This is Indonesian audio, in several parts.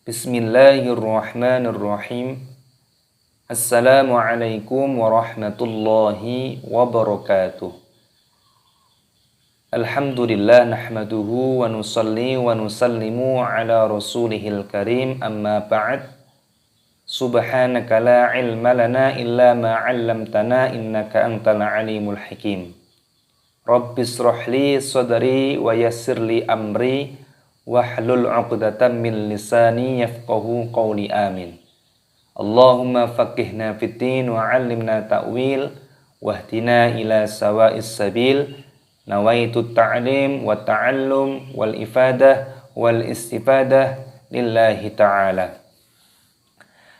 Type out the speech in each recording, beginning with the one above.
Bismillahirrahmanirrahim. Assalamualaikum warahmatullahi wabarakatuh. Alhamdulillah nahmaduhu wa nusalli wa nusallimu ala rasulihil karim, amma ba'd. Subhanaka la ilma lana illa ma 'allamtana innaka antal alimul hakim. Rabbis shrahli sadri wa yassirli amri wahlul 'uqdatam min lisani yafqahu qawli, amin. Allahumma faqihna fiddin wa 'allimna ta'wil wahdina ila sawa'is sabil. Nawaitu ta'lim wa ta'allum wal ifadah wal istifadah lillahi ta'ala.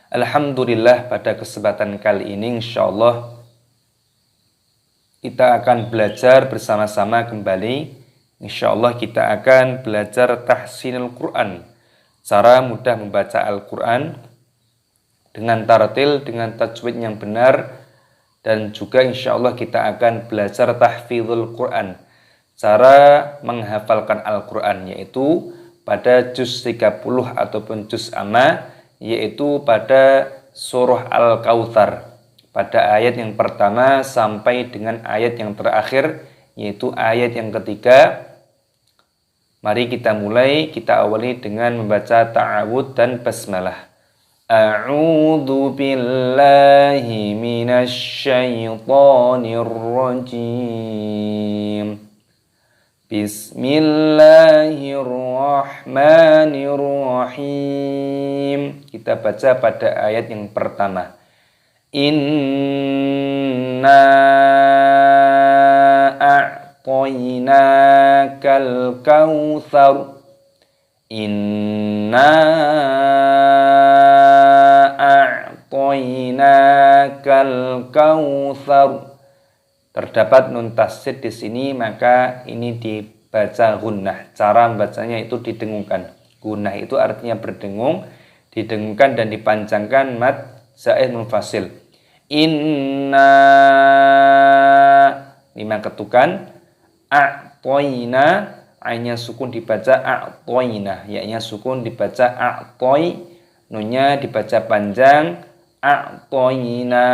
Alhamdulillah, pada kesempatan kali ini insyaallah kita akan belajar bersama-sama kembali. Insyaallah kita akan belajar tahsinul Quran, cara mudah membaca Al-Quran dengan tartil, dengan tajwid yang benar. Dan juga insyaallah kita akan belajar tahfizul Quran, cara menghafalkan Al-Quran, yaitu pada juz 30 ataupun juz amma, yaitu pada surah Al-Kautsar, pada ayat yang pertama sampai dengan ayat yang terakhir, yaitu ayat yang ketiga. Mari kita mulai, kita awali dengan membaca ta'awudz dan basmalah. A'udzu billahi minasy syaithanir rajim. Bismillahirrahmanirrahim. Kita baca pada ayat yang pertama. Inna a'tainakal kautsar. Inna a'tainakal kautsar. Terdapat nun tasydid di sini, maka ini dibaca gunnah. Cara membacanya itu didengungkan. Gunnah itu artinya berdengung, didengungkan dan dipanjangkan mad zaid munfasil. Inna, 5 ketukan. A'toina, ainnya sukun dibaca a'toina, ya-nya sukun dibaca a'toi, nunnya dibaca panjang. A'toina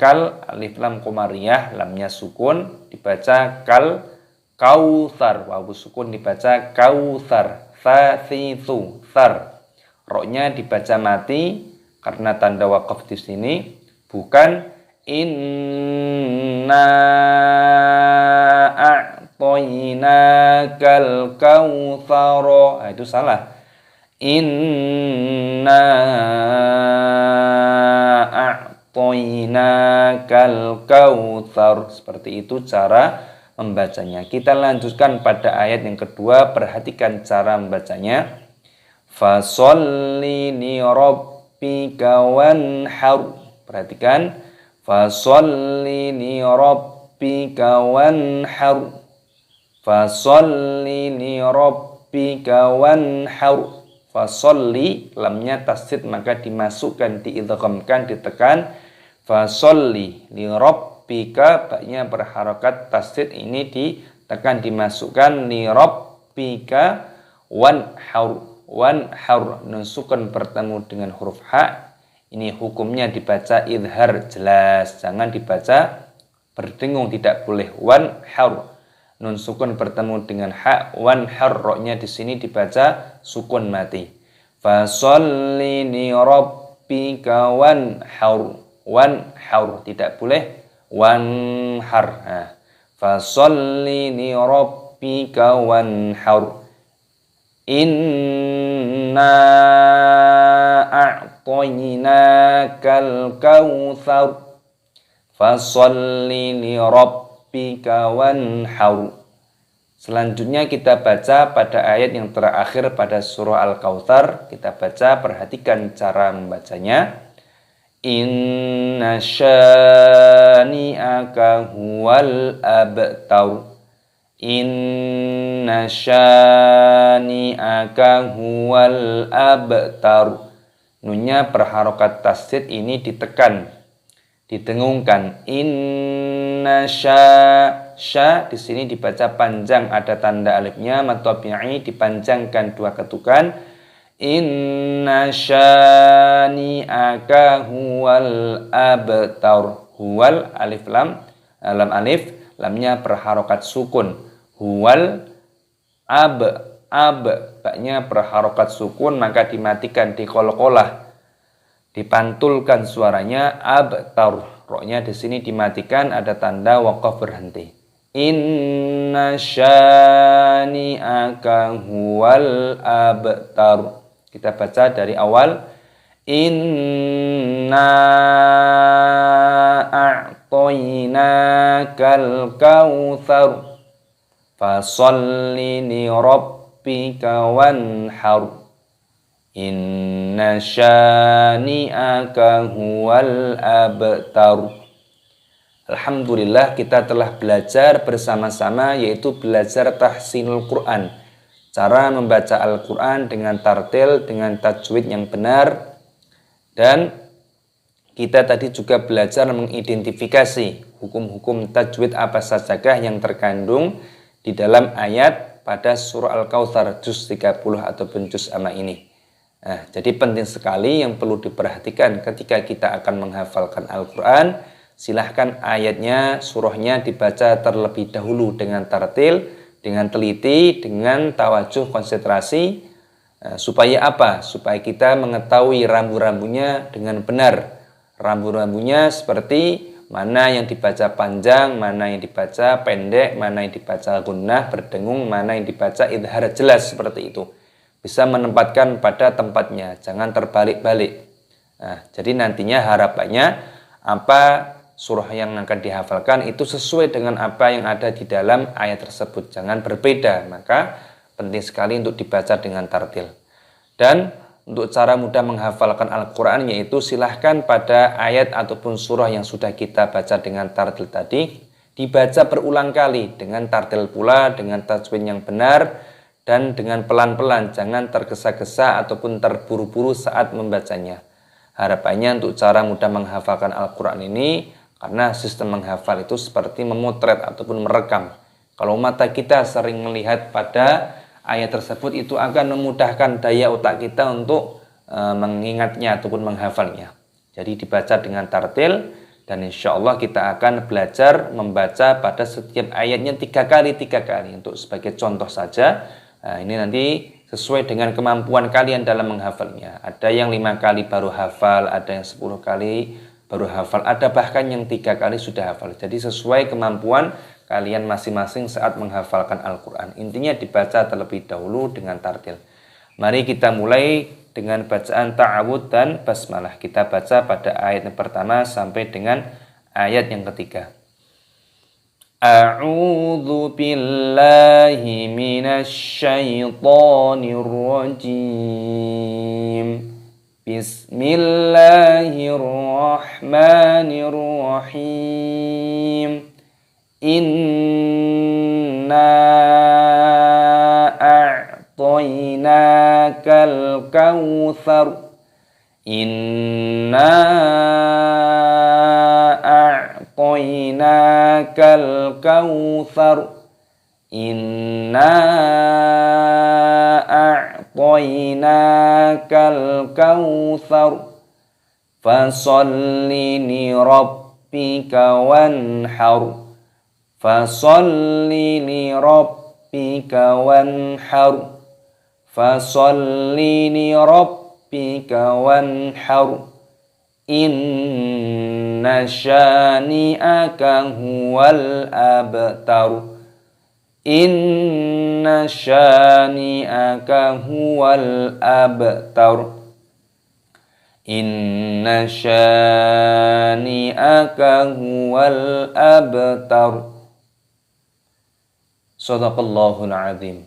kal, alif lam qamariyah, lamnya sukun dibaca kal. Kautsar, wawu sukun dibaca kautsar. Tsitsu, tsar, roknya dibaca mati karena tanda waqaf di sini, bukan inna a'tainakal kautsar. Nah, itu salah. Inna a'tainakal kautsar. Seperti itu cara membacanya. Kita lanjutkan pada ayat yang kedua. Perhatikan cara membacanya. Fasholli li rabbika wanhar. Perhatikan. Fasholli li rabbika wanhar. Fasholli li rabbika wanhar. Fasholli, lamnya tasydid maka dimasukkan, diidghamkan, ditekan. Fasholli li rabbika, baknya berharakat tasydid, ini ditekan, dimasukkan. Li rabbika wanhar. Wanhar, nun sukun bertemu dengan huruf ha. Ini hukumnya dibaca idhar, jelas. Jangan dibaca berdengung, tidak boleh. Wanhar, nun sukun bertemu dengan ha. Wanhar, roknya di sini dibaca sukun mati. Fasholli li rabbika wanhar. Wanhar, tidak boleh wanhar. Nah, fasholli li rabbika wanhar. Inna a'tainakal kautsar. Fasholli li rabbika wanhar. Selanjutnya kita baca pada ayat yang terakhir pada surah Al-Kautsar. Kita baca, perhatikan cara membacanya. Inna syani'aka huwal abtar. Inna syani'aka huwal abtar. Nunnya berharokat tasydid, ini ditekan, didengungkan. Inna sya di sini dibaca panjang, ada tanda alifnya, mad tabi'i dipanjangkan 2 ketukan. Inna syani'aka huwal abtar. Huwal alif lam, lam alif, lamnya berharokat sukun. Huwal baknya berharokat sukun, maka dimatikan, diqalqalah, dipantulkan suaranya abtar. Roknya di sini dimatikan, ada tanda waqaf berhenti. Inna syani'aka huwal abtar. Kita baca dari awal. Inna a'toinakal kautsar fasalli li rabbika wanhar. Inna syani'aka huwal abtar. Alhamdulillah, kita telah belajar bersama-sama, yaitu belajar tahsinul Quran. Cara membaca Al-Quran dengan tartil, dengan tajwid yang benar. Dan kita tadi juga belajar mengidentifikasi hukum-hukum tajwid apa sajakah yang terkandung di dalam ayat pada surah Al-Kautsar juz 30 ataupun juz amma ini. Nah, jadi penting sekali yang perlu diperhatikan ketika kita akan menghafalkan Al-Quran. Silahkan ayatnya, surahnya dibaca terlebih dahulu dengan tartil, dengan teliti, dengan tawajuh konsentrasi. Supaya apa? Supaya kita mengetahui rambu-rambunya dengan benar. Rambu-rambunya seperti mana yang dibaca panjang, mana yang dibaca pendek, mana yang dibaca gunnah, berdengung, mana yang dibaca idhar, jelas seperti itu. Bisa menempatkan pada tempatnya, jangan terbalik-balik. Nah, jadi nantinya harapannya apa surah yang akan dihafalkan itu sesuai dengan apa yang ada di dalam ayat tersebut, jangan berbeda. Maka penting sekali untuk dibaca dengan tartil. Dan untuk cara mudah menghafalkan Al-Quran, yaitu silahkan pada ayat ataupun surah yang sudah kita baca dengan tartil tadi, dibaca berulang kali dengan tartil pula, dengan tajwid yang benar, dan dengan pelan-pelan, jangan tergesa-gesa ataupun terburu-buru saat membacanya. Harapannya untuk cara mudah menghafalkan Al-Quran ini, karena sistem menghafal itu seperti memotret ataupun merekam. Kalau mata kita sering melihat pada ayat tersebut, itu akan memudahkan daya otak kita untuk mengingatnya ataupun menghafalnya. Jadi dibaca dengan tartil, dan insya Allah kita akan belajar membaca pada setiap ayatnya 3 kali. Untuk sebagai contoh saja, ini nanti sesuai dengan kemampuan kalian dalam menghafalnya. Ada yang 5 kali baru hafal, ada yang 10 kali baru hafal, ada bahkan yang 3 kali sudah hafal. Jadi sesuai kemampuan kalian masing-masing saat menghafalkan Al-Quran. Intinya dibaca terlebih dahulu dengan tartil. Mari kita mulai dengan bacaan ta'awud dan basmalah. Kita baca pada ayat yang pertama sampai dengan ayat yang ketiga. A'udzu billahi minasy syaithanir rajim. Bismillahirrahmanirrahim. Inna a'toinakal kautsar. Inna a'toinakal kautsar. Inna a'toinakal kautsar fasalli li rabbika wanhar. Fasalli li rabbika wanhar. Fasalli li rabbika wanhar. Inna syani'aka huwal abtar. Inna syani'aka huwal abtar. Inna syani'aka huwal abtar. Shadaqallahul azim.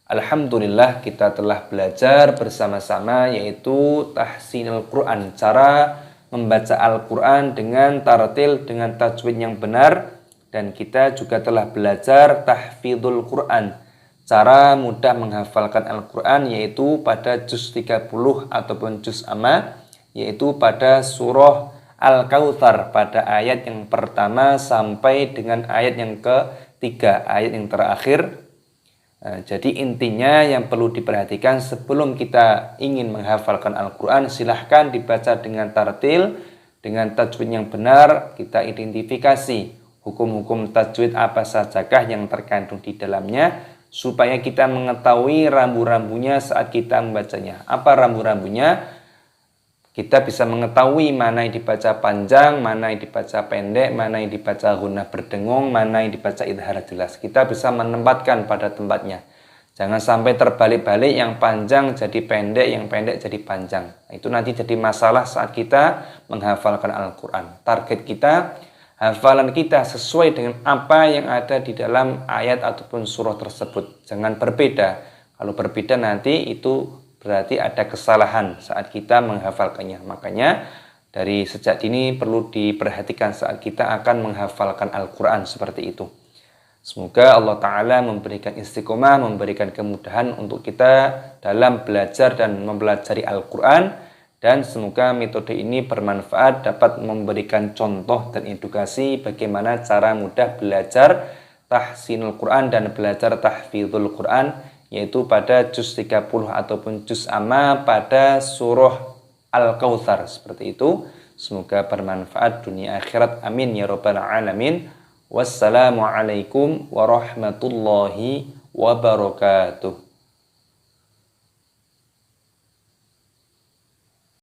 Alhamdulillah, kita telah belajar bersama-sama yaitu tahsinul Quran, cara membaca Al-Quran dengan tartil, dengan tajwid yang benar. Dan kita juga telah belajar tahfidzul Quran, cara mudah menghafalkan Al-Quran, yaitu pada juz 30 ataupun juz amma, yaitu pada surah Al-Kautsar, pada ayat yang pertama sampai dengan ayat yang ketiga, ayat yang terakhir. Jadi intinya yang perlu diperhatikan sebelum kita ingin menghafalkan Al-Quran, silahkan dibaca dengan tartil, dengan tajwid yang benar. Kita identifikasi hukum-hukum tajwid apa sajakah yang terkandung di dalamnya, supaya kita mengetahui rambu-rambunya saat kita membacanya. Apa rambu-rambunya? Kita bisa mengetahui mana yang dibaca panjang, mana yang dibaca pendek, mana yang dibaca gunnah berdengung, mana yang dibaca idhar jelas. Kita bisa menempatkan pada tempatnya. Jangan sampai terbalik-balik, yang panjang jadi pendek, yang pendek jadi panjang. Itu nanti jadi masalah saat kita menghafalkan Al-Quran. Target kita, hafalan kita sesuai dengan apa yang ada di dalam ayat ataupun surah tersebut. Jangan berbeda. Kalau berbeda nanti itu berarti ada kesalahan saat kita menghafalkannya. Makanya dari sejak dini perlu diperhatikan saat kita akan menghafalkan Al-Quran seperti itu. Semoga Allah Ta'ala memberikan istiqomah, memberikan kemudahan untuk kita dalam belajar dan mempelajari Al-Quran. Dan semoga metode ini bermanfaat, dapat memberikan contoh dan edukasi bagaimana cara mudah belajar tahsinul Quran dan belajar tahfidzul Quran, yaitu pada juz 30 ataupun juz amma pada surah Al-Kautsar seperti itu. Semoga bermanfaat dunia akhirat. Amin ya rabbal alamin. Wassalamualaikum warahmatullahi wabarakatuh.